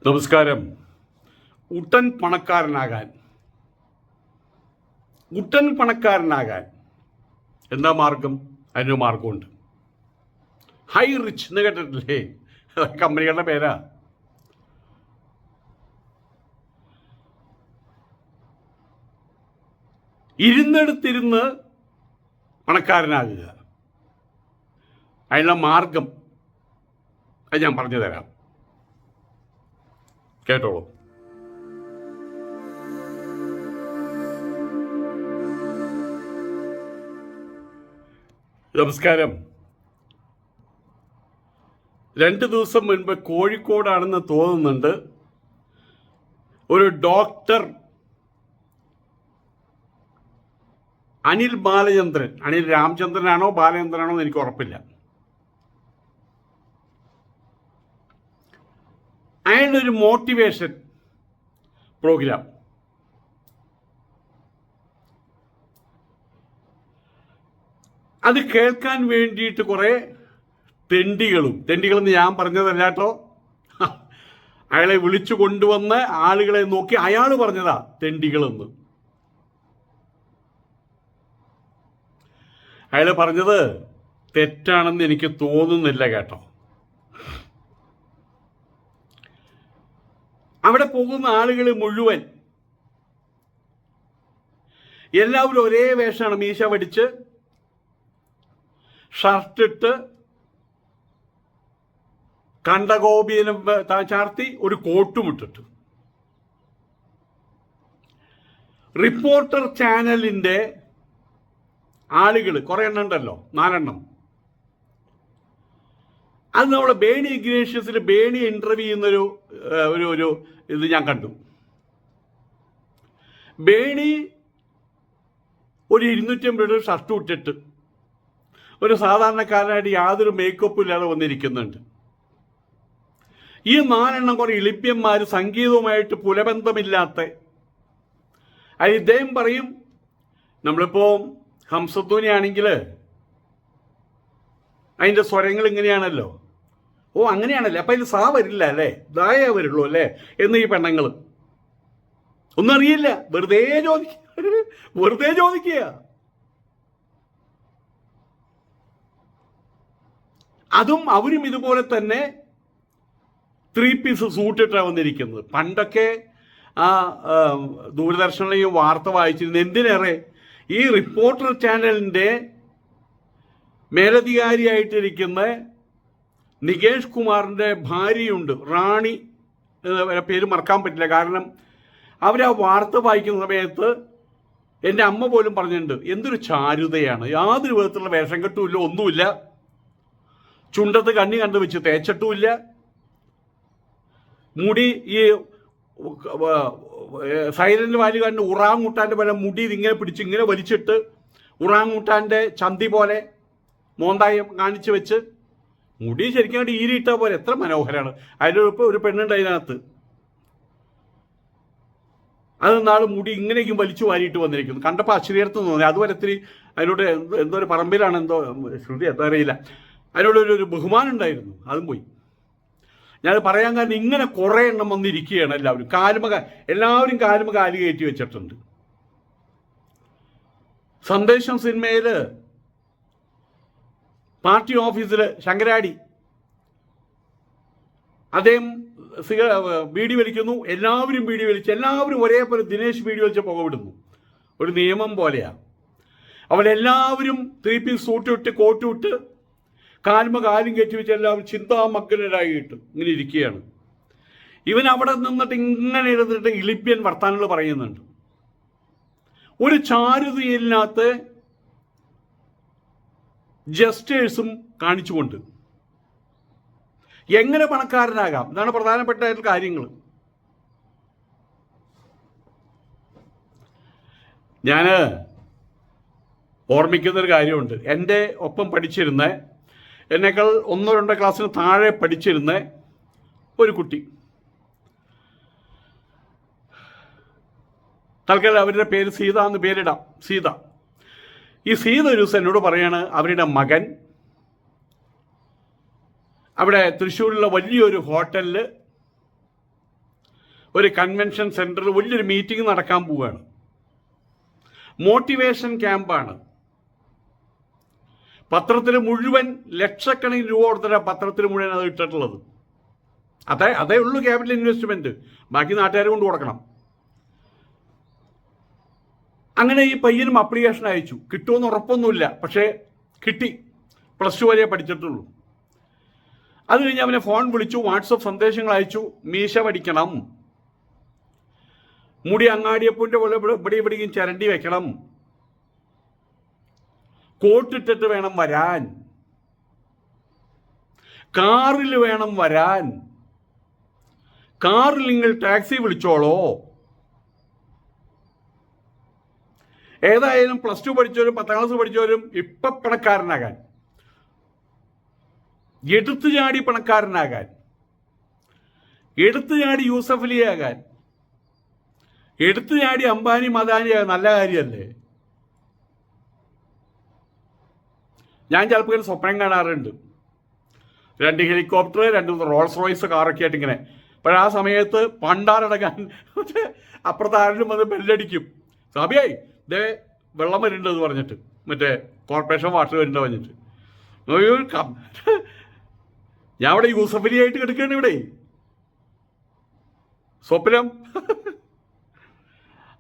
നമസ്കാരം. ഉട്ടൻ പണക്കാരനാകാൻ എന്താ മാർഗം? അതിനൊരു മാർഗമുണ്ട്. ഹൈ റിച്ച് എന്ന് കേട്ടിട്ടില്ലേ? കമ്പനികളുടെ പേരാ. ഇരുന്നെടുത്തിരുന്ന് പണക്കാരനാകുക. അതിനുള്ള മാർഗം അത് ഞാൻ പറഞ്ഞു തരാം. കേട്ടോളൂ. നമസ്കാരം. 2 ദിവസം മുൻപ് കോഴിക്കോടാണെന്ന് തോന്നുന്നുണ്ട്, ഒരു ഡോക്ടർ അനിൽ രാമചന്ദ്രനാണോ ബാലചന്ദ്രനാണോ എന്ന് എനിക്ക് ഉറപ്പില്ല. അയാളുടെ ഒരു മോട്ടിവേഷൻ പ്രോഗ്രാം, അത് കേൾക്കാൻ വേണ്ടിയിട്ട് കുറെ തെണ്ടികളെന്ന് ഞാൻ പറഞ്ഞതല്ല കേട്ടോ, അയാളെ വിളിച്ചു കൊണ്ടുവന്ന് ആളുകളെ നോക്കി അയാൾ പറഞ്ഞതാ തെണ്ടികളെന്ന്. അയാൾ പറഞ്ഞത് തെറ്റാണെന്ന് എനിക്ക് തോന്നുന്നില്ല കേട്ടോ. അവിടെ പോകുന്ന ആളുകൾ മുഴുവൻ എല്ലാവരും ഒരേ വേഷമാണ്. മീശ വടിച്ച്, ഷർട്ടിട്ട്, കണ്ടകോപിയനും ചാർത്തി, ഒരു കോട്ടും ഇട്ടിട്ട്. റിപ്പോർട്ടർ ചാനലിന്റെ ആളുകൾ കുറെ എണ്ണം ഉണ്ടല്ലോ, 4 എണ്ണം. അത് നമ്മളെ ബേണി ഇഗ്നേഷ്യസിൽ ബേണി ഇന്റർവ്യൂ ചെയ്യുന്നൊരു ഒരു ഇത് ഞാൻ കണ്ടു. ബേണി ഒരു 250 ഷർട്ട് ഇട്ടിട്ട് ഒരു സാധാരണക്കാരനായിട്ട് യാതൊരു മേക്കപ്പും ഇല്ലാതെ വന്നിരിക്കുന്നുണ്ട്. ഈ 4 എണ്ണം കുറെ ഇളിപ്യന്മാർ, സംഗീതവുമായിട്ട് പുലബന്ധമില്ലാത്ത. അത് ഇദ്ദേഹം പറയും, നമ്മളിപ്പോ ഹംസധ്വനി ആണെങ്കിൽ അതിൻ്റെ സ്വരങ്ങൾ ഇങ്ങനെയാണല്ലോ. ഓ അങ്ങനെയാണല്ലേ, അപ്പം അതിൽ സാ വരില്ല അല്ലേ, ദായ വരുള്ളൂ അല്ലേ എന്ന് ഈ പെണ്ണുങ്ങൾ ഒന്നും അറിയില്ല, വെറുതെ ചോദിക്കുക. അതും അവരും ഇതുപോലെ തന്നെ 3 പീസ് സൂട്ടിട്ടാണ് വന്നിരിക്കുന്നത്. പണ്ടൊക്കെ ആ ദൂരദർശനിലെ വാർത്ത വായിച്ചിരുന്നു. എന്തിനേറെ, ഈ റിപ്പോർട്ടർ ചാനലിൻ്റെ മേലധികാരിയായിട്ടിരിക്കുന്ന നികേഷ് കുമാറിൻ്റെ ഭാര്യയുണ്ട്, റാണി, പേര് മറക്കാൻ പറ്റില്ല. കാരണം അവർ ആ വാർത്ത വായിക്കുന്ന സമയത്ത് എൻ്റെ അമ്മ പോലും പറഞ്ഞിട്ടുണ്ട്, എന്തൊരു ചാരുതയാണ്, യാതൊരു വിധത്തിലുള്ള വേഷം കെട്ടുമില്ല, ഒന്നുമില്ല, ചുണ്ടത്ത് കണ്ണി കണ്ടു വെച്ച് തേച്ചിട്ടുമില്ല, മുടി ഈ സൈലന്റ് വാലുകാരൻ്റെ ഉറാങ്ങൂട്ടാൻ്റെ പോലെ മുടി ഇതിങ്ങനെ പിടിച്ച് ഇങ്ങനെ വലിച്ചിട്ട് ഉറാങ്ങൂട്ടാൻ്റെ ചന്തി പോലെ മോന്തായം കാണിച്ചു വെച്ച് മുടി ശരിക്കും കണ്ട് ഈരിയിട്ട പോലെ എത്ര മനോഹരമാണ്. അതിലൊപ്പം ഒരു പെണ്ണുണ്ട് അതിനകത്ത്, അത് നാൾ മുടി ഇങ്ങനെയൊക്കെ വലിച്ചു വാരിയിട്ട് വന്നിരിക്കുന്നു. കണ്ടപ്പോൾ അശ്രീയർത്ഥം തോന്നി. അതുപോലെ ഇത്തിരി അതിനോട് എന്തോ ഒരു പറമ്പിലാണ്, എന്തോ ശ്രുതി എന്താ അറിയില്ല, അതിനോടൊരു ബഹുമാനം ഉണ്ടായിരുന്നു, അതും പോയി. ഞാനത് പറയാൻ കാരണം ഇങ്ങനെ കുറേ എണ്ണം വന്നിരിക്കുകയാണ്. എല്ലാവരും കാലുമ കാല് കയറ്റി വെച്ചിട്ടുണ്ട്. സന്ദേശം സിനിമയിൽ പാർട്ടി ഓഫീസിൽ ശങ്കരാടി അദ്ദേഹം ബീഡി വലിക്കുന്നു, എല്ലാവരും ബീഡി വലിച്ച്, എല്ലാവരും ഒരേപോലെ ദിനേശ് ബീഡി വലിച്ച് പുകവിടുന്നു. ഒരു നിയമം പോലെയാണ്. അവരെല്ലാവരും 3 പീസ് സൂട്ടിട്ട് കോട്ടുവിട്ട് കാലുമ കാലും കയറ്റി വെച്ച് എല്ലാവരും ചിന്താമഗ്നരായിട്ട് ഇങ്ങനെ ഇരിക്കുകയാണ്. ഇവൻ അവിടെ നിന്നിട്ട് ഇങ്ങനെ ഇരുന്നിട്ട് ഇളിപ്യൻ വർത്താനങ്ങൾ പറയുന്നുണ്ട്. ഒരു ചാരുതയില്ലാത്ത ജസ്റ്റേഴ്സും കാണിച്ചുകൊണ്ട് എങ്ങനെ പണക്കാരനാകാം, ഇതാണ് പ്രധാനപ്പെട്ട കാര്യങ്ങൾ. ഞാൻ ഓർമ്മിക്കുന്നൊരു കാര്യമുണ്ട്. എൻ്റെ ഒപ്പം പഠിച്ചിരുന്ന, എന്നേക്കാൾ 1-2 ക്ലാസ്സിന് താഴെ പഠിച്ചിരുന്ന ഒരു കുട്ടി, തൽക്കാലം അവരുടെ പേര് സീത എന്ന് പേരിടാം, സീത. ഈ സീത ഒരു ദിവസം എന്നോട് പറയാണ്, അവരുടെ മകൻ അവിടെ തൃശ്ശൂരിലുള്ള വലിയൊരു ഹോട്ടലിൽ ഒരു കൺവെൻഷൻ സെൻറ്ററിൽ വലിയൊരു മീറ്റിംഗ് നടക്കാൻ പോവുകയാണ്. മോട്ടിവേഷൻ ക്യാമ്പാണ്. പത്രത്തിൽ മുഴുവൻ ലക്ഷക്കണക്കിന് രൂപ കൊടുത്തിട്ട് പത്രത്തിൽ മുഴുവൻ അത് ഇട്ടിട്ടുള്ളത്. അതേ ഉള്ളൂ ക്യാപിറ്റൽ ഇൻവെസ്റ്റ്മെൻറ്റ്. ബാക്കി നാട്ടുകാർ കൊണ്ട് കൊടുക്കണം. അങ്ങനെ ഈ പയ്യനും അപ്ലിക്കേഷൻ അയച്ചു. കിട്ടുമെന്ന് ഉറപ്പൊന്നുമില്ല, പക്ഷേ കിട്ടി. +2 വരെ പഠിച്ചിട്ടുള്ളൂ. അത് കഴിഞ്ഞ് അവനെ ഫോൺ വിളിച്ചു, വാട്സപ്പ് സന്ദേശങ്ങൾ അയച്ചു. മീശ പഠിക്കണം, മുടി അങ്ങാടിയപ്പൂൻ്റെ പോലെ ഇവിടെയും ചിരണ്ടി വെക്കണം, കോട്ടിട്ടിട്ട് വേണം വരാൻ, കാറിൽ വേണം വരാൻ, കാറിൽ നിങ്ങൾ ടാക്സി വിളിച്ചോളോ. ഏതായാലും +2 പഠിച്ചവരും 10ാം ക്ലാസ് പഠിച്ചവരും ഇപ്പം പണക്കാരനാകാൻ, എടുത്തു ചാടി പണക്കാരനാകാൻ, എടുത്തു ചാടി യൂസഫ് അലിയാകാൻ, എടുത്തു ചാടി അംബാനി മദാനിയാകാൻ നല്ല കാര്യമല്ലേ? ഞാൻ ചിലപ്പോൾ സ്വപ്നം കാണാറുണ്ട്. 2 ഹെലികോപ്റ്റർ, 2 റോൾസ് റോയ്സ് കാറൊക്കെ ആയിട്ട് ഇങ്ങനെ. അപ്പോൾ ആ സമയത്ത് പണ്ടാറടക്കാൻ അപ്പുറത്ത് ആരും വന്ന് ബെല്ലടിക്കും. സാബിയായി ഇതേ വെള്ളം വരുന്നുണ്ടെന്ന് പറഞ്ഞിട്ട്, മറ്റേ കോർപ്പറേഷൻ വാട്ടർ വരുന്നുണ്ട് പറഞ്ഞിട്ട്. ഞാൻ ഇവിടെ യൂസഫ് അലി ആയിട്ട് കിടക്കുകയാണ് ഇവിടെ സ്വപ്നം.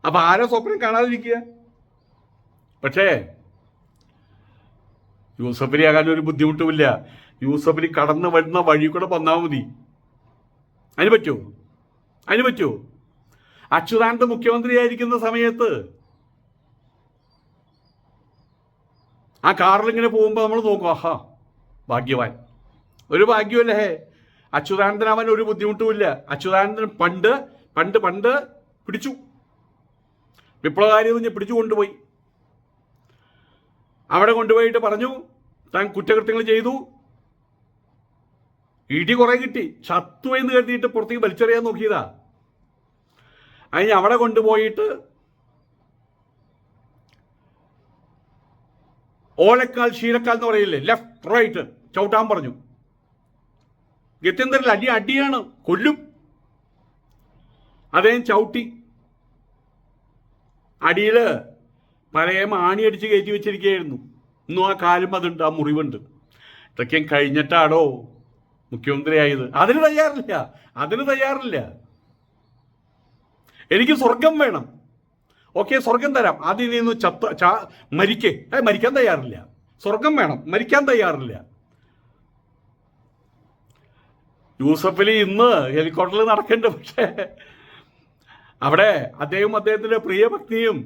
അപ്പൊ ആരോ സ്വപ്നം കാണാതിരിക്കുക. പക്ഷേ യൂസഫ് അലി ആകാൻ ഒരു ബുദ്ധിമുട്ടുമില്ല. യൂസഫ് അലി കടന്നു വരുന്ന വഴി കൂടെ വന്നാൽ മതി. അതിന് പറ്റുമോ? അച്യുതാനന്ദ മുഖ്യമന്ത്രിയായിരിക്കുന്ന സമയത്ത് ആ കാറിലിങ്ങനെ പോകുമ്പോൾ നമ്മൾ നോക്കും, ആഹാ ഭാഗ്യവാൻ, ഒരു ഭാഗ്യമല്ലേ. അച്യുതാനന്ദൻ അവൻ ഒരു ബുദ്ധിമുട്ടുമില്ല. അച്യുതാനന്ദൻ പണ്ട് പിടിച്ചു, വിപ്ലവകാരി പിടിച്ചു കൊണ്ടുപോയി. അവിടെ കൊണ്ടുപോയിട്ട് പറഞ്ഞു താൻ കുറ്റകൃത്യങ്ങൾ ചെയ്തു, ഇടി കുറെ കിട്ടി, ചത്തു എന്ന് കരുതിയിട്ട് പുറത്തേക്ക് വലിച്ചെറിയാൻ നോക്കിയതാ. അതിന് അവിടെ കൊണ്ടുപോയിട്ട് ഓലക്കാൽ ശീലക്കാൽ എന്ന് പറയില്ലേ, ലെഫ്റ്റ് റൈറ്റ് ചവിട്ടാൻ പറഞ്ഞു. ഗത്യന്തരിൽ അടിയാണ്, കൊല്ലും. അദ്ദേഹം ചവിട്ടി. അടിയിൽ പഴയ ആണി അടിച്ച് കയറ്റി വെച്ചിരിക്കുകയായിരുന്നു. ഇന്നും ആ കാലും അതുണ്ട്, ആ മുറിവുണ്ട്. ഇതൊക്കെ കഴിഞ്ഞിട്ടാണോ മുഖ്യമന്ത്രിയായത്? അതിന് തയ്യാറില്ല. എനിക്ക് സ്വർഗം വേണം, ഓക്കെ സ്വർഗം തരാം, അതിൽ നിന്ന് മരിക്കാൻ തയ്യാറില്ല. സ്വർഗം വേണം, മരിക്കാൻ തയ്യാറില്ല. യൂസഫ് അലി ഇന്ന് ഹെലികോപ്റ്ററിൽ നടക്കേണ്ട, പക്ഷേ അവിടെ അദ്ദേഹത്തിന്റെ പ്രിയപത്നിയും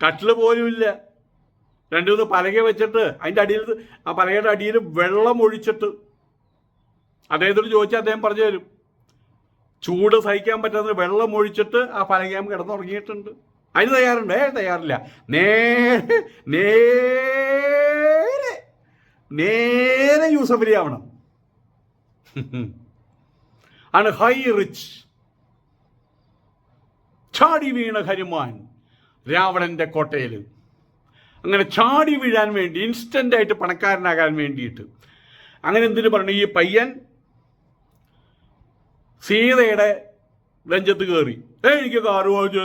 കട്ടില് പോലും ഇല്ല. 2-3 പലക വെച്ചിട്ട് അതിൻ്റെ അടിയിൽ, ആ പലകയുടെ അടിയിൽ വെള്ളം ഒഴിച്ചിട്ട് അദ്ദേഹത്തോട് ചോദിച്ചാൽ അദ്ദേഹം പറഞ്ഞു തരും. ചൂട് സഹിക്കാൻ പറ്റാത്ത വെള്ളം ഒഴിച്ചിട്ട് ആ പലകയാൻ കിടന്നുറങ്ങിയിട്ടുണ്ട്. അതിന് തയ്യാറില്ല. നേരെ യൂസഫ് അലി ആവണം. ആണ് ഹൈ റിച്ച്. ചാടി വീണ ഹനുമാൻ രാവണന്റെ കോട്ടയിൽ. അങ്ങനെ ചാടി വീഴാൻ വേണ്ടി, ഇൻസ്റ്റൻ്റായിട്ട് പണക്കാരനാകാൻ വേണ്ടിയിട്ട്. അങ്ങനെ എന്തിനു പറഞ്ഞു, ഈ പയ്യൻ സീതയുടെ നെഞ്ചത്ത് കയറി, എനിക്ക് കാറ് വാങ്ങിച്ചു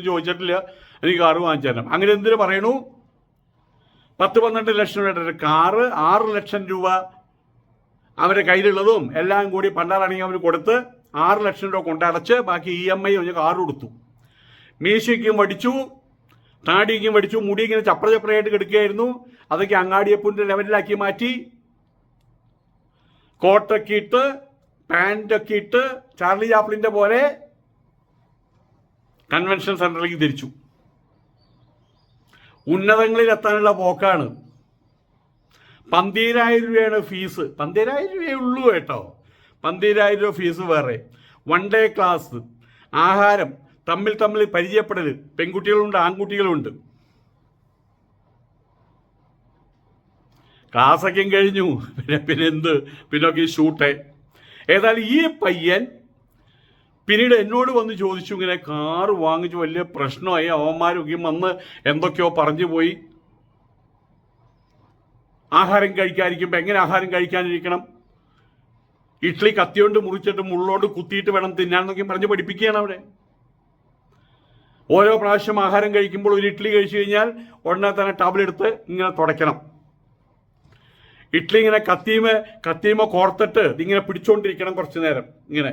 ചോദിച്ചിട്ടില്ല, എനിക്ക് കാറ് വാങ്ങിച്ചു തരണം. അങ്ങനെ എന്തിനു പറയണു, 10-12 ലക്ഷം രൂപയുടെ കാറ്, 6 ലക്ഷം രൂപ അവരുടെ കയ്യിലുള്ളതും എല്ലാം കൂടി പണ്ടാറാണെങ്കിൽ അവർ കൊടുത്ത് 6 ലക്ഷം രൂപ കൊണ്ടടച്ച് ബാക്കി EMI ഒന്ന് കാറ് കൊടുത്തു. മീശയ്ക്കും വടിച്ചു, താടിക്കും വടിച്ചു, മുടി ഇങ്ങനെ ചപ്രയായിട്ട് കിടക്കുകയായിരുന്നു. അതൊക്കെ അങ്ങാടിയപ്പൂൻ്റെ ലെവലിലാക്കി മാറ്റി. കോട്ടൊക്കെ ഇട്ട്, പാൻറ്റൊക്കെ ഇട്ട്, ചാർലി ചാപ്ലിൻ്റെ പോലെ കൺവെൻഷൻ സെന്ററിലേക്ക് തിരിച്ചു. ഉന്നതങ്ങളിലെത്താനുള്ള പോക്കാണ്. 12,000 രൂപയാണ് ഫീസ്. 12,000 രൂപയേ ഉള്ളൂ കേട്ടോ. 12,000 രൂപ ഫീസ് വേറെ. 1 ഡേ ക്ലാസ്, ആഹാരം, തമ്മിൽ പരിചയപ്പെടൽ. പെൺകുട്ടികളുണ്ട്, ആൺകുട്ടികളുണ്ട്. ക്ലാസ്സൊക്കെ കഴിഞ്ഞു. പിന്നൊക്കെ ഷൂട്ടേ. ഏതായാലും ഈ പയ്യൻ പിന്നീട് എന്നോട് വന്ന് ചോദിച്ചു, ഇങ്ങനെ കാറ് വാങ്ങിച്ചു, വലിയ പ്രശ്നമായി, അവന്മാരൊക്കെ വന്ന് എന്തൊക്കെയോ പറഞ്ഞു പോയി. ആഹാരം കഴിക്കാതിരിക്കുമ്പോൾ എങ്ങനെ ആഹാരം കഴിക്കാനിരിക്കണം, ഇഡ്ഡലി കത്തിയോണ്ട് മുറിച്ചിട്ട് മുള്ളോണ്ട് കുത്തിയിട്ട് വേണം തിന്നാന്നൊക്കെ പറഞ്ഞ് പഠിപ്പിക്കുകയാണ് അവിടെ. ഓരോ പ്രാവശ്യം ആഹാരം കഴിക്കുമ്പോൾ ഒരു ഇഡ്ഡലി കഴിച്ചു കഴിഞ്ഞാൽ ഉടനെ തന്നെ ടവലെടുത്ത് ഇങ്ങനെ തുടയ്ക്കണം. ഇഡ്ഡലി ഇങ്ങനെ കത്തിയുമ കോർത്തിട്ട് ഇതിങ്ങനെ പിടിച്ചോണ്ടിരിക്കണം കുറച്ചു നേരം ഇങ്ങനെ.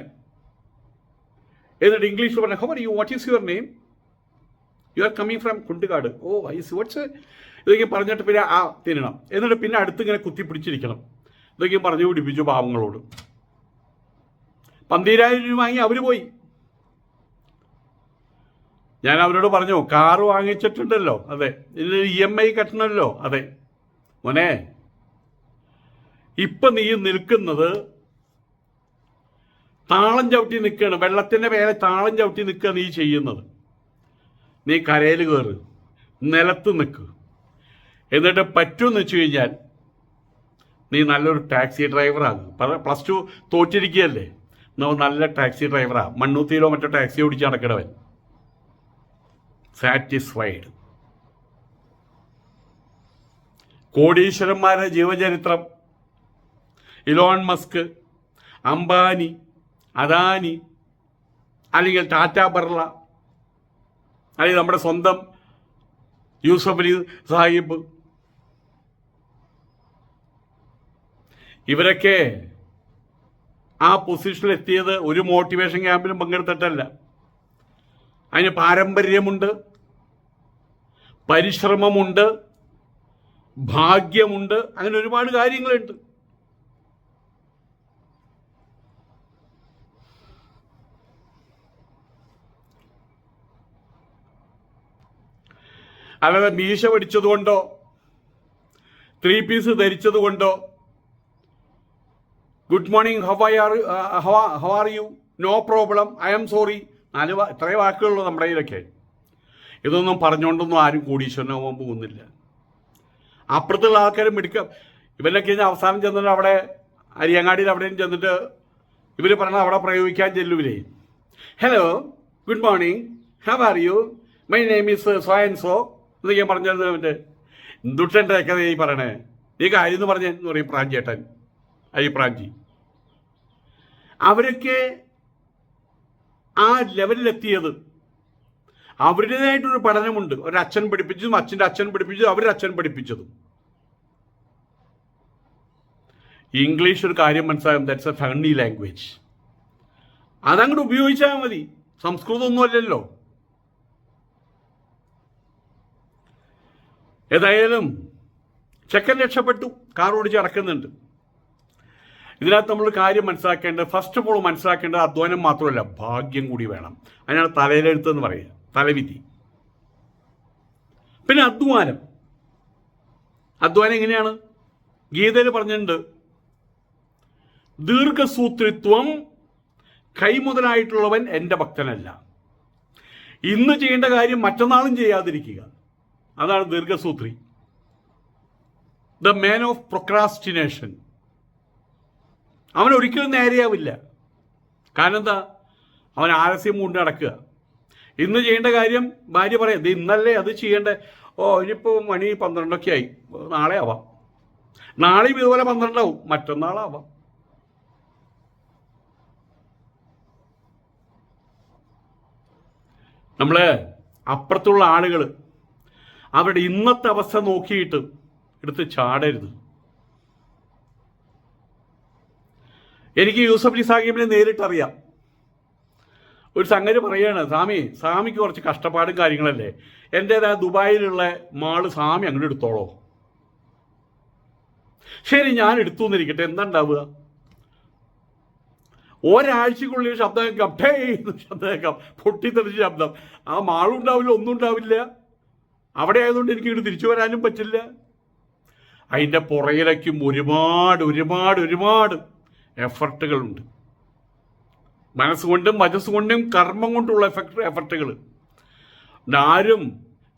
എന്നിട്ട് ഇംഗ്ലീഷിൽ പറഞ്ഞു, how are you, what is your name, you are coming from Kundukad, oh I see, what's ഇതൊക്കെ പറഞ്ഞിട്ട് പിന്നെ തിന്നണം. എന്നിട്ട് പിന്നെ അടുത്ത് ഇങ്ങനെ കുത്തിപ്പിടിച്ചിരിക്കണം. ഇതൊക്കെ പറഞ്ഞു പിടിപ്പിച്ചു പാവങ്ങളോട്. 12,000 രൂപ വാങ്ങി അവർ പോയി. ഞാൻ അവരോട് പറഞ്ഞു, കാറ് വാങ്ങിച്ചിട്ടുണ്ടല്ലോ, അതെ, ഇതിൽ EMI കട്ടണമല്ലോ, അതെ. മോനെ, ഇപ്പം നീ നിൽക്കുന്നത് താളം ചവിട്ടി നിൽക്കുകയാണ്, വെള്ളത്തിൻ്റെ മേലെ താളം ചവിട്ടി നിൽക്കുക നീ ചെയ്യുന്നത്. നീ കരയിൽ കയറ്, നിലത്ത് നിൽക്ക്. എന്നിട്ട് പറ്റുമെന്ന് വെച്ച് കഴിഞ്ഞാൽ നീ നല്ലൊരു ടാക്സി ഡ്രൈവറാകും. +2 തോറ്റിരിക്കുകയല്ലേ, നല്ല ടാക്സി ഡ്രൈവറാ, മണ്ണൂത്തിയിലോ മറ്റോ ടാക്സി ഓടിച്ച് നടക്കണവൻ. സാറ്റിസ്ഫൈഡ്. കോടീശ്വരന്മാരുടെ ജീവചരിത്രം, ഇലോൺ മസ്ക്, അംബാനി, അദാനി, അല്ലെങ്കിൽ ടാറ്റ ബിർള, അല്ലെങ്കിൽ നമ്മുടെ സ്വന്തം യൂസഫ് അലി സാഹിബ്, ഇവരൊക്കെ ആ പൊസിഷനിൽ എത്തിയത് ഒരു മോട്ടിവേഷൻ ക്യാമ്പിലും പങ്കെടുത്തിട്ടല്ല. അതിന് പാരമ്പര്യമുണ്ട്, പരിശ്രമമുണ്ട്, ഭാഗ്യമുണ്ട്, അങ്ങനെ ഒരുപാട് കാര്യങ്ങളുണ്ട്. അല്ലാതെ മീശ പഠിച്ചതുകൊണ്ടോ 3 പീസ് ധരിച്ചതുകൊണ്ടോ good morning, how are you, no problem, I am sorry, ഇത്രയും വാക്കുകളുള്ളൂ നമ്മുടെ കയ്യിലൊക്കെ. ഇതൊന്നും പറഞ്ഞുകൊണ്ടൊന്നും ആരും കോടീശ്വരനാവാൻ പോകുന്നില്ല. അപ്പുറത്തുള്ള ആൾക്കാരും മിടുക്ക. ഇവരൊക്കെ കഴിഞ്ഞാൽ അവസാനം ചെന്നിട്ട് അവിടെ അരിയങ്ങാടിയിൽ അവിടെയും ചെന്നിട്ട് ഇവർ പറഞ്ഞാൽ അവിടെ പ്രയോഗിക്കാൻ ചെല്ലുവില്ലേ. Hello, good morning, how are you, my name is so and so എന്നൊക്കെ പറഞ്ഞത്. മറ്റേ എന്തുട്ടൻ്റെയൊക്കെ നീ പറയണേ, നീ കാര്യം എന്ന് പറഞ്ഞെന്ന് പറയും പ്രാഞ്ചേട്ടൻ, പ്രാഞ്ചി. അവരൊക്കെ ആ ലെവലിലെത്തിയത് അവരുടേതായിട്ടൊരു പഠനമുണ്ട്. ഒരച്ഛൻ പഠിപ്പിച്ചതും അച്ഛൻ്റെ അച്ഛൻ പഠിപ്പിച്ചതും അവരുടെ അച്ഛൻ പഠിപ്പിച്ചതും. ഇംഗ്ലീഷ് ഒരു കാര്യം മനസ്സിലാകും, ദാറ്റ്സ് എ ഫണ്ണി ലാംഗ്വേജ്. അതങ്ങോട്ട് ഉപയോഗിച്ചാൽ മതി. സംസ്കൃതമൊന്നും അല്ലല്ലോ. ഏതായാലും ചെക്കൻ രക്ഷപ്പെട്ടു, കാർ ഓടിച്ച് നടക്കുന്നുണ്ട്. ഇതിനകത്ത് നമ്മൾ കാര്യം മനസ്സിലാക്കേണ്ടത്, ഫസ്റ്റ് ഓഫ് ഓൾ മനസ്സിലാക്കേണ്ടത് അധ്വാനം മാത്രമല്ല, ഭാഗ്യം കൂടി വേണം. അതിനാണ് തലയിലെഴുത്തെന്ന് പറയുക, തലവിധി. പിന്നെ അധ്വാനം എങ്ങനെയാണ്? ഗീതയിൽ പറഞ്ഞിട്ടുണ്ട്, ദീർഘസൂത്രിത്വം കൈമുതലായിട്ടുള്ളവൻ എൻ്റെ ഭക്തനല്ല. ഇന്ന് ചെയ്യേണ്ട കാര്യം മറ്റന്നാളും ചെയ്യാതിരിക്കുക, അതാണ് ദീർഘസൂത്രി. The man of procrastination. അവൻ ഒരിക്കലും നേരെയാവില്ല. കാരണം എന്താ? അവൻ ആലസ്യം കൊണ്ട് നടക്കുക. ഇന്ന് ചെയ്യേണ്ട കാര്യം ഭാര്യ പറയാം, ഇത് ഇന്നല്ലേ അത് ചെയ്യേണ്ടേ, ഓ ഇനിയിപ്പോൾ മണി 12 ആയി, നാളെ ആവാം. നാളെയും ഇതുപോലെ 12 ആവും, മറ്റന്നാളാവാം. നമ്മൾ അപ്പുറത്തുള്ള ആളുകൾ അവരുടെ ഇന്നത്തെ അവസ്ഥ നോക്കിയിട്ട് എടുത്ത് ചാടരുത്. എനിക്ക് യൂസഫ് അലി സാഹിബിനെ നേരിട്ടറിയാം. ഒരു സംഗതി പറയുകയാണ്, സ്വാമിക്ക് കുറച്ച് കഷ്ടപ്പാടും കാര്യങ്ങളല്ലേ, എൻ്റേതാ ദുബായിലുള്ള മാള് സ്വാമി അങ്ങോട്ട് എടുത്തോളോ. ശരി, ഞാൻ എടുത്തു എന്നിരിക്കട്ടെ, എന്താ ഉണ്ടാവുക? ഒരാഴ്ചക്കുള്ളിൽ ശബ്ദം കേൾക്കാം, ശബ്ദം കേൾക്കാം, പൊട്ടിത്തെറിച്ച ശബ്ദം. ആ മാളും ഉണ്ടാവില്ല, ഒന്നും ഉണ്ടാവില്ല. അവിടെ ആയതുകൊണ്ട് എനിക്ക് ഇങ്ങോട്ട് തിരിച്ചു വരാനും പറ്റില്ല. അതിൻ്റെ പുറകിലേക്കും ഒരുപാട് എഫർട്ടുകളുണ്ട്. മനസ്സുകൊണ്ടും വചസ്സുകൊണ്ടും കർമ്മം കൊണ്ടുള്ള എഫർട്ടുകൾ. ആരും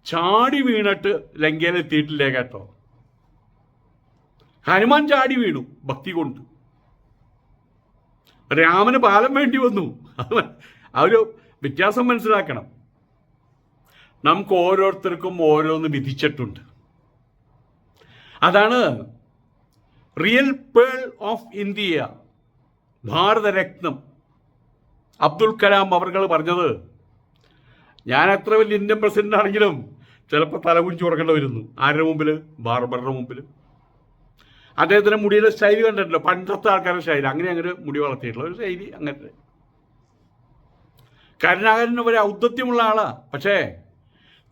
ചാടി വീണിട്ട് ലങ്കയിലെത്തിയിട്ടില്ല കേട്ടോ. ഹനുമാൻ ചാടി വീണു ഭക്തി കൊണ്ട്. രാമന് പാലം വേണ്ടി വന്നു. ആ ഒരു വ്യത്യാസം മനസ്സിലാക്കണം. നമുക്ക് ഓരോരുത്തർക്കും ഓരോന്ന് വിധിച്ചിട്ടുണ്ട്. അതാണ് റിയൽ പേൾ ഓഫ് ഇന്ത്യ. ഭാരതരത്നം അബ്ദുൽ കലാം അവർ പറഞ്ഞത്, ഞാൻ എത്ര വലിയ ഇന്ത്യൻ പ്രസിഡന്റ് ആണെങ്കിലും ചിലപ്പോൾ തലകുനിച്ച് കൊടുക്കേണ്ടി വരുന്നു. ആരുടെ മുമ്പിൽ? ബാർബറുടെ മുമ്പിൽ. അദ്ദേഹത്തിൻ്റെ മുടിയുടെ സ്റ്റൈൽ കണ്ടിട്ടില്ല, പണ്ടത്തെ ആൾക്കാരുടെ സ്റ്റൈൽ. അങ്ങനെ മുടി വളർത്തിയിട്ടുള്ള ഒരു ശൈലി. അങ്ങനെ കരുണാകരൻ ഒരു ഔദ്ധത്യമുള്ള ആളാണ്. പക്ഷേ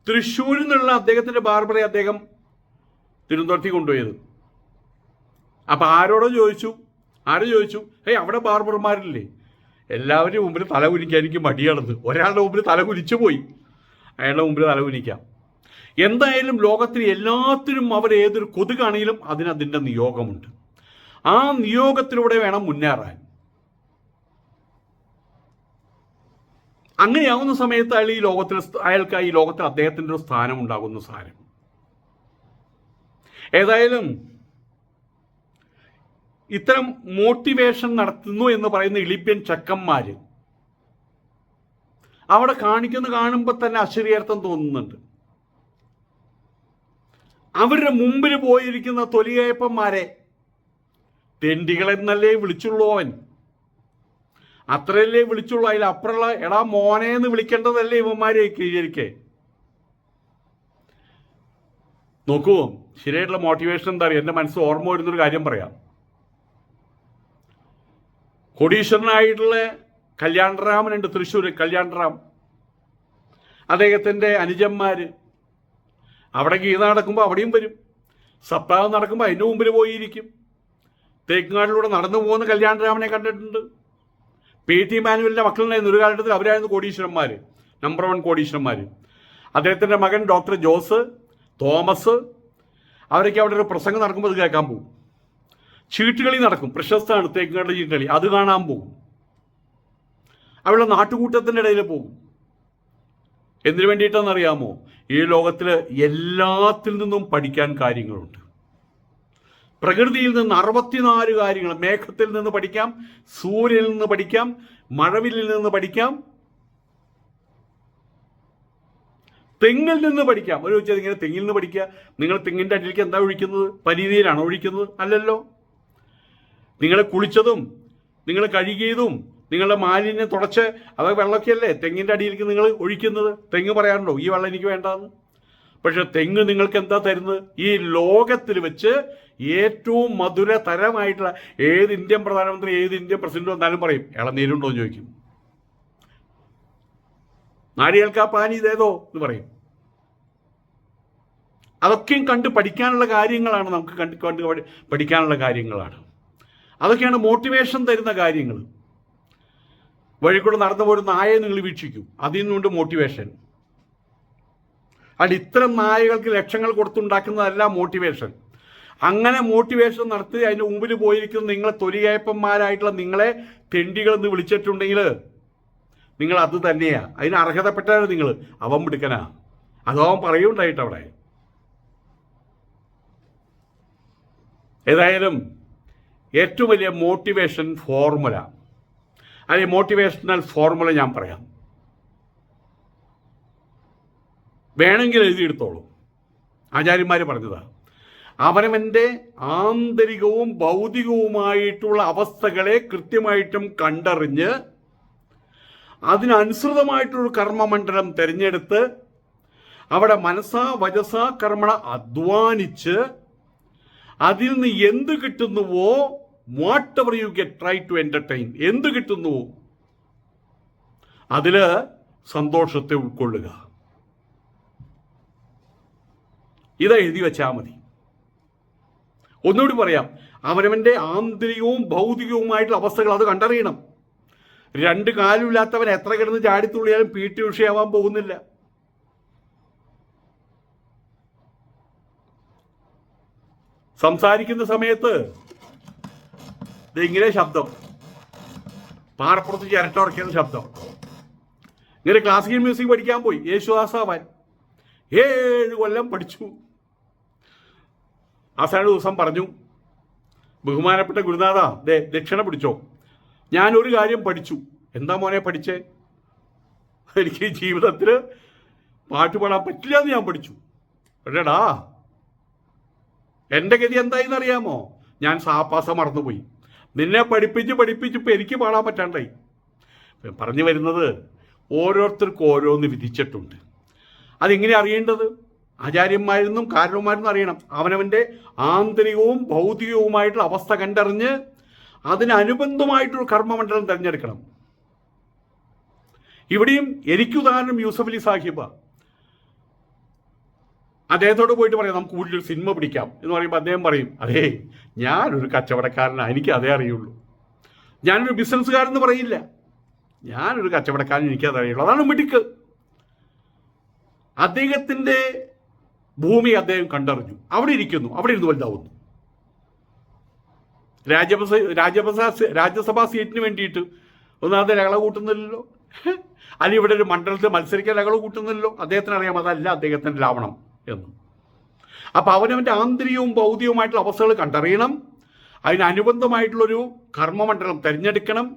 തൃശ്ശൂരിൽ നിന്നുള്ള അദ്ദേഹത്തിൻ്റെ ബാർബറെ അദ്ദേഹം തിരുവനന്തപുരത്തേക്ക് കൊണ്ടുപോയത്. അപ്പം ആരോട് ചോദിച്ചു? അവിടെ ബാർബർമാരില്ലേ? എല്ലാവരും മുമ്പിൽ തല കുനിക്കാൻ എനിക്ക് മടിയാണെന്ന്. ഒരാളുടെ മുമ്പിൽ തല കുനിച്ചു പോയി, അയാളുടെ മുമ്പിൽ തല കുനിക്കാം. എന്തായാലും ലോകത്തിന് എല്ലാത്തിനും ഏതൊരു കൊതുകാണെങ്കിലും അതിൻ്റെ നിയോഗമുണ്ട്. ആ നിയോഗത്തിലൂടെ വേണം മുന്നേറാൻ. അങ്ങനെയാവുന്ന സമയത്ത് അയാൾക്ക് ഈ ലോകത്തിൽ അദ്ദേഹത്തിൻ്റെ ഒരു സ്ഥാനം ഉണ്ടാകുന്ന സാരം. ഏതായാലും ഇത്തരം മോട്ടിവേഷൻ നടത്തുന്നു എന്ന് പറയുന്ന ഇളിപ്യൻ ചക്കന്മാർ അവിടെ കാണുമ്പോൾ തന്നെ അശ്വര്യർത്ഥം തോന്നുന്നുണ്ട്. അവരുടെ മുമ്പിൽ പോയിരിക്കുന്ന തൊലികയപ്പന്മാരെ തെണ്ടികളെന്നല്ലേ വിളിച്ചുള്ളൂ. അവൻ അത്രയല്ലേ വിളിച്ചുള്ളൂ. അതിലപ്പുറമുള്ള എടാ മോനേന്ന് വിളിക്കേണ്ടതല്ലേ ഇവന്മാരെ കീഴരിക്കെ. നോക്കൂ, ശരിയായിട്ടുള്ള മോട്ടിവേഷൻ എന്താ അറിയാം? എൻ്റെ മനസ്സ് ഓർമ്മ വരുന്നൊരു കാര്യം പറയാം. കോടീശ്വരനായിട്ടുള്ള കല്യാണറാമനുണ്ട് തൃശ്ശൂർ. കല്യാണറാം, അദ്ദേഹത്തിൻ്റെ അനുജന്മാർ അവിടെ ഗീത നടക്കുമ്പോൾ അവിടെയും വരും. സപ്താഹം നടക്കുമ്പോൾ അതിൻ്റെ മുമ്പിൽ പോയിരിക്കും. തേക്കുങ്ങാടിലൂടെ നടന്നു പോകുന്ന കല്യാണരാമനെ കണ്ടിട്ടുണ്ട്. PT മാനുവലിൻ്റെ മക്കളുണ്ടായിരുന്നു ഒരു കാലഘട്ടത്തിൽ. അവരായിരുന്നു കോടീശ്വരന്മാർ, നമ്പർ 1 കോടീശ്വരന്മാർ. അദ്ദേഹത്തിൻ്റെ മകൻ ഡോക്ടർ ജോസ്, തോമസ്, അവരൊക്കെ അവിടെ ഒരു പ്രസംഗം നടക്കുമ്പോൾ അത് കേൾക്കാൻ പോകും. ചീട്ടുകളി നടക്കും, പ്രശസ്തമാണ് തേക്കുങ്ങാടിലെ ചീട്ടുകളി, അത് കാണാൻ പോകും. അവരുടെ നാട്ടുകൂട്ടത്തിൻ്റെ ഇടയിൽ പോകും. എന്തിനു വേണ്ടിയിട്ടാണെന്നറിയാമോ? ഈ ലോകത്തിൽ എല്ലാത്തിൽ നിന്നും പഠിക്കാൻ കാര്യങ്ങളുണ്ട്. പ്രകൃതിയിൽ നിന്ന് 64 കാര്യങ്ങൾ. മേഘത്തിൽ നിന്ന് പഠിക്കാം, സൂര്യനിൽ നിന്ന് പഠിക്കാം, മഴവില്ലിൽ നിന്ന് പഠിക്കാം, തെങ്ങിൽ നിന്ന് പഠിക്കാം. ഒരു ചോദിച്ചാൽ ഇങ്ങനെ തെങ്ങിൽ നിന്ന് പഠിക്കുക, നിങ്ങൾ തെങ്ങിൻ്റെ അടിയിലേക്ക് എന്താ ഒഴിക്കുന്നത്? പനിനീരാണോ ഒഴിക്കുന്നത്? അല്ലല്ലോ. നിങ്ങൾ കുളിച്ചതും നിങ്ങൾ കഴുകിയതും നിങ്ങളുടെ മാലിന്യം തുടച്ച് അത് വെള്ളമൊക്കെയല്ലേ തെങ്ങിൻ്റെ അടിയിലേക്ക് നിങ്ങൾ ഒഴിക്കുന്നത്. തെങ്ങ് പറയാറുണ്ടോ ഈ വെള്ളം എനിക്ക് വേണ്ടാന്ന്? പക്ഷെ തെങ്ങ് നിങ്ങൾക്ക് എന്താ തരുന്നത്? ഈ ലോകത്തിൽ വെച്ച് ഏറ്റവും മധുരതരമായിട്ടുള്ള ഏത് ഇന്ത്യൻ പ്രധാനമന്ത്രി, ഏത് ഇന്ത്യൻ പ്രസിഡന്റ് വന്നാലും പറയും ഇളനീരുണ്ടോ എന്ന് ചോദിക്കും. നാരികൾക്കാ പാനി ഇതേതോ എന്ന് പറയും. അതൊക്കെയും കണ്ട് പഠിക്കാനുള്ള കാര്യങ്ങളാണ്. നമുക്ക് കണ്ട് പഠിക്കാനുള്ള കാര്യങ്ങളാണ്. അതൊക്കെയാണ് മോട്ടിവേഷൻ തരുന്ന കാര്യങ്ങൾ. വഴിക്കൂടെ നടന്നു പോരുന്ന നായയെ നിങ്ങൾ വീക്ഷിക്കൂ, അതിൽ നിന്നുണ്ട് മോട്ടിവേഷൻ. അത് ഇത്തരം നായകൾക്ക് ലക്ഷങ്ങൾ കൊടുത്തുണ്ടാക്കുന്നതല്ല മോട്ടിവേഷൻ. അങ്ങനെ മോട്ടിവേഷൻ നടത്തി അതിൻ്റെ മുമ്പിൽ പോയിരിക്കുന്ന നിങ്ങളെ തൊലികയപ്പന്മാരായിട്ടുള്ള നിങ്ങളെ തെണ്ടികളെന്ന് വിളിച്ചിട്ടുണ്ടെങ്കിൽ നിങ്ങൾ അത് തന്നെയാ. അതിന് അർഹതപ്പെട്ടാണ് നിങ്ങൾ. അവൻ മിടുക്കനാ, അതോ അവൻ പറയുണ്ടായിട്ട് അവിടെ. ഏതായാലും ഏറ്റവും വലിയ മോട്ടിവേഷൻ ഫോർമുല, അല്ലെങ്കിൽ മോട്ടിവേഷണൽ ഫോർമുല ഞാൻ പറയാം. വേണമെങ്കിൽ എഴുതിയെടുത്തോളൂ. ആചാര്യന്മാർ പറഞ്ഞതാണ്. അവനവൻ്റെ ആന്തരികവും ഭൗതികവുമായിട്ടുള്ള അവസ്ഥകളെ കൃത്യമായിട്ടും കണ്ടറിഞ്ഞ് അതിനനുസൃതമായിട്ടൊരു കർമ്മമണ്ഡലം തിരഞ്ഞെടുത്ത് അവിടെ മനസ്സാ വചസാ കർമ്മണ അധ്വാനിച്ച് അതിൽ നിന്ന് എന്ത് കിട്ടുന്നുവോ, whatever you get, try to entertain. എന്ത് കിട്ടുന്നുവോ അതിൽ സന്തോഷത്തെ ഉൾക്കൊള്ളുക. ഇത് എഴുതി വെച്ചാൽ മതി. ഒന്നുകൂടി പറയാം, അവനവൻ്റെ ആന്തരികവും ഭൗതികവുമായിട്ടുള്ള അവസ്ഥകൾ അത് കണ്ടറിയണം. 2 കാലുമില്ലാത്തവൻ എത്ര കിടന്ന് ചാടിത്തുള്ളിയാലും PT ഉഷയാവാൻ പോകുന്നില്ല. സംസാരിക്കുന്ന സമയത്ത് ഇങ്ങനെ ശബ്ദം, പാറപ്പുറത്ത് ചിരട്ട ഉറക്കുന്ന ശബ്ദം. ഇങ്ങനെ ക്ലാസിക്കൽ മ്യൂസിക് പഠിക്കാൻ പോയി യേശുദാസാവാൻ 7 കൊല്ലം പഠിച്ചു. അവസാന ദിവസം പറഞ്ഞു, ബഹുമാനപ്പെട്ട ഗുരുനാഥ, ദക്ഷിണ പിടിച്ചോ, ഞാനൊരു കാര്യം പഠിച്ചു. എന്താ മോനെ പഠിച്ചേ? എനിക്ക് ജീവിതത്തിൽ പാട്ട് പാടാൻ പറ്റില്ല എന്ന് ഞാൻ പഠിച്ചു. പക്ഷേടാ എൻ്റെ ഗതി എന്തായെന്നറിയാമോ? ഞാൻ സാപ്പാസ മറന്നുപോയി. നിന്നെ പഠിപ്പിച്ച് ഇപ്പം എനിക്ക് പാടാൻ പറ്റാണ്ടായി. പറഞ്ഞു വരുന്നത്, ഓരോരുത്തർക്കും ഓരോന്ന് വിധിച്ചിട്ടുണ്ട്. അതെങ്ങനെ അറിയേണ്ടത്? ആചാര്യന്മാരെന്നും കാരണവന്മാരെന്നും അറിയണം. അവനവൻ്റെ ആന്തരികവും ഭൗതികവുമായിട്ടുള്ള അവസ്ഥ കണ്ടറിഞ്ഞ് അതിനനുബന്ധമായിട്ടൊരു കർമ്മമണ്ഡലം തിരഞ്ഞെടുക്കണം. ഇവിടെയും എനിക്ക് ഉദാഹരണം യൂസഫ് അലി സാഹിബ. അദ്ദേഹത്തോട് പോയിട്ട് പറയാം നമുക്ക് കൂടുതലൊരു സിനിമ പിടിക്കാം എന്ന് പറയുമ്പോൾ അദ്ദേഹം പറയും, അതേ ഞാനൊരു കച്ചവടക്കാരനാണ്, എനിക്ക് അതേ അറിയുള്ളൂ. ഞാനൊരു ബിസിനസ്സുകാരെന്ന് പറയില്ല, ഞാനൊരു കച്ചവടക്കാരൻ, എനിക്കത് അറിയുള്ളൂ. അതാണ് മിടുക്ക്. അദ്ദേഹത്തിൻ്റെ ഭൂമി അദ്ദേഹം കണ്ടറിഞ്ഞു, അവിടെ ഇരിക്കുന്നു, അവിടെ ഇരുന്ന് വലുതാവുന്നു. രാജ്യസഭാ സീറ്റിന് വേണ്ടിയിട്ട് ഒന്നാമത് ലഹള കൂട്ടുന്നില്ലല്ലോ, അല്ലെങ്കിൽ ഇവിടെ ഒരു മണ്ഡലത്തിൽ മത്സരിക്കാൻ ലഹള കൂട്ടുന്നില്ലല്ലോ. അദ്ദേഹത്തിന് അറിയാം അതല്ല അദ്ദേഹത്തിൻ്റെ ലാവണം എന്ന്. അപ്പം അവനവൻ്റെ ആന്തരികവും ഭൗതികവുമായിട്ടുള്ള അവസ്ഥകൾ കണ്ടറിയണം. അതിനനുബന്ധമായിട്ടുള്ളൊരു കർമ്മമണ്ഡലം തിരഞ്ഞെടുക്കണം.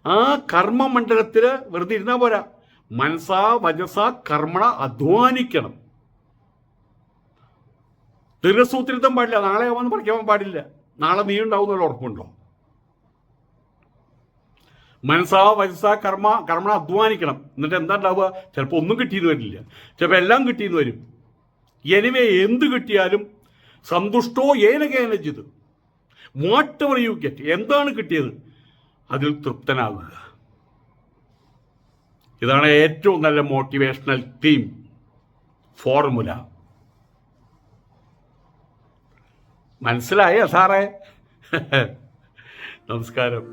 ആ കർമ്മമണ്ഡലത്തിൽ വെറുതെ ഇരുന്നാൽ പോരാ, മനസ്സാ വജസ കർമ്മണ അധ്വാനിക്കണം. ദീർഘസൂത്രിത്വം പാടില്ല, നാളെ ആവാന്ന് പഠിക്കാൻ പാടില്ല, നാളെ നീ ഉണ്ടാവുന്നല്ലോ ഉറപ്പുണ്ടോ? മനസ്സാ വജസ കർമ്മണ അധ്വാനിക്കണം. എന്നിട്ട് എന്താ ഉണ്ടാവുക? ചിലപ്പോൾ ഒന്നും കിട്ടിയെന്ന് വരില്ല, ചിലപ്പോൾ എല്ലാം കിട്ടിയെന്ന് വരും. എനിവേ എന്ത് കിട്ടിയാലും സന്തുഷ്ടോ ഏനകേനജിത്, വാട്ട് എവർ യു ഗെറ്റ്, എന്താണ് കിട്ടിയത് അതിൽ തൃപ്തനാവുക. ഇതാണ് ഏറ്റവും നല്ല മോട്ടിവേഷണൽ തീം ഫോർമുല. മനസ്സിലായോ സാറേ? നമസ്കാരം.